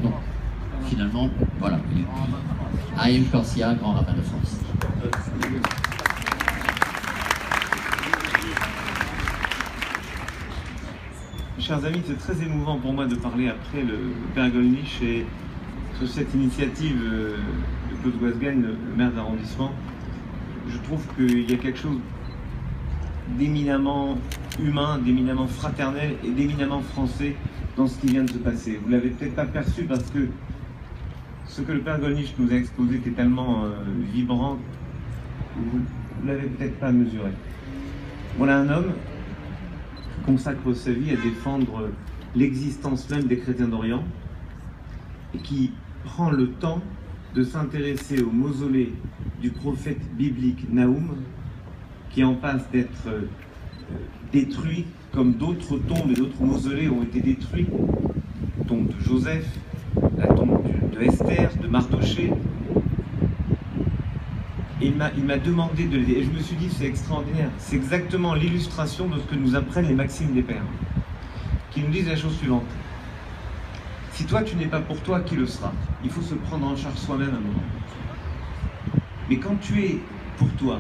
Donc, finalement, voilà. Haïm Corsia, grand rabbin de France. Chers amis, c'est très émouvant pour moi de parler après le Père Gollnisch et sur cette initiative de Claude Goasguen, le maire d'arrondissement. Je trouve qu'il y a quelque chose d'éminemment humain, d'éminemment fraternel et d'éminemment français dans ce qui vient de se passer. Vous ne l'avez peut-être pas perçu parce que ce que le Père Gollnisch nous a exposé était tellement vibrant, vous ne l'avez peut-être pas mesuré. Voilà un homme qui consacre sa vie à défendre l'existence même des chrétiens d'Orient et qui prend le temps de s'intéresser au mausolée du prophète biblique Naoum, qui est en passe d'être détruit comme d'autres tombes et d'autres mausolées ont été détruits. La tombe de Joseph, la tombe de Esther, de Mardoché. Et il m'a demandé de l'aider. Et je me suis dit, c'est extraordinaire. C'est exactement l'illustration de ce que nous apprennent les maximes des pères, qui nous disent la chose suivante. Si toi, tu n'es pas pour toi, qui le sera? Il faut se prendre en charge soi-même un moment. Mais quand tu es pour toi,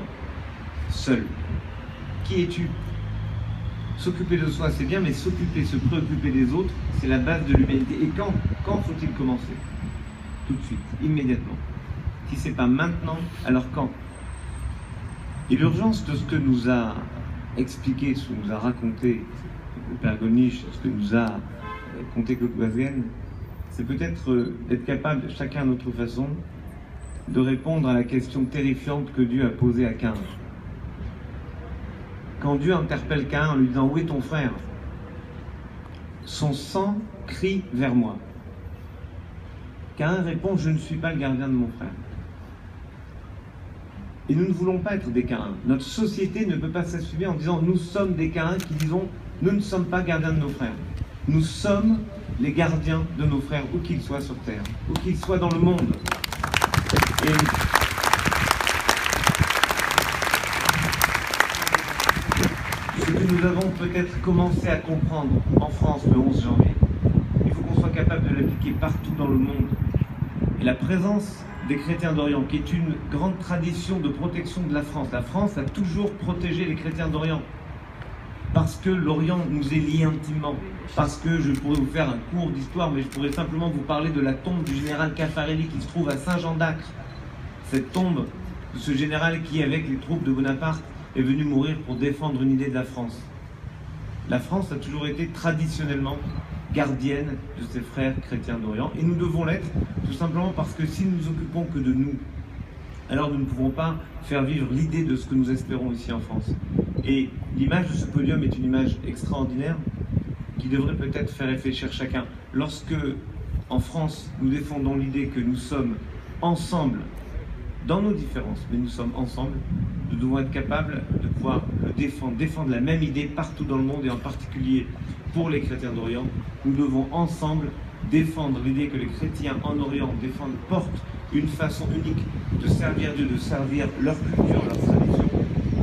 seul, qui es-tu? S'occuper de soi, c'est bien, mais s'occuper, se préoccuper des autres, c'est la base de l'humanité. Et quand faut-il commencer? Tout de suite, immédiatement. Si ce n'est pas maintenant, alors quand? Et l'urgence de ce que nous a expliqué, ce que nous a raconté le Père Gollnisch, ce que nous a conté Claude Goasguen, c'est peut-être d'être capable, chacun à notre façon, de répondre à la question terrifiante que Dieu a posée à Caïn. Quand Dieu interpelle Caïn en lui disant « Où est ton frère ?» Son sang crie vers moi. Caïn répond « Je ne suis pas le gardien de mon frère. » Et nous ne voulons pas être des Caïns. Notre société ne peut pas s'assumer en disant « Nous sommes des Caïns qui disons « Nous ne sommes pas gardiens de nos frères. » Nous sommes les gardiens de nos frères, où qu'ils soient sur terre, où qu'ils soient dans le monde. Et ce que nous avons peut-être commencé à comprendre en France le 11 janvier, il faut qu'on soit capable de l'appliquer partout dans le monde. Et la présence des chrétiens d'Orient, qui est une grande tradition de protection de la France a toujours protégé les chrétiens d'Orient. Parce que l'Orient nous est lié intimement. Parce que je pourrais vous faire un cours d'histoire, mais je pourrais simplement vous parler de la tombe du général Caffarelli qui se trouve à Saint-Jean-d'Acre. Cette tombe de ce général qui, avec les troupes de Bonaparte, est venu mourir pour défendre une idée de la France. La France a toujours été traditionnellement gardienne de ses frères chrétiens d'Orient, et nous devons l'être tout simplement parce que si nous nous occupons que de nous, alors nous ne pouvons pas faire vivre l'idée de ce que nous espérons ici en France. Et l'image de ce podium est une image extraordinaire qui devrait peut-être faire réfléchir chacun. Lorsque, en France, nous défendons l'idée que nous sommes ensemble, dans nos différences, mais nous sommes ensemble, nous devons être capables de pouvoir le défendre la même idée partout dans le monde, et en particulier pour les chrétiens d'Orient. Nous devons ensemble défendre l'idée que les chrétiens en Orient portent une façon unique de servir Dieu, de servir leur culture, leur tradition.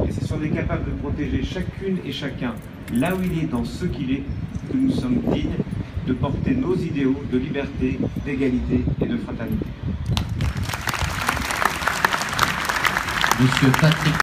Et c'est si on est capable de protéger chacune et chacun là où il est, dans ce qu'il est, que nous sommes dignes de porter nos idéaux de liberté, d'égalité et de fraternité. Monsieur Patrick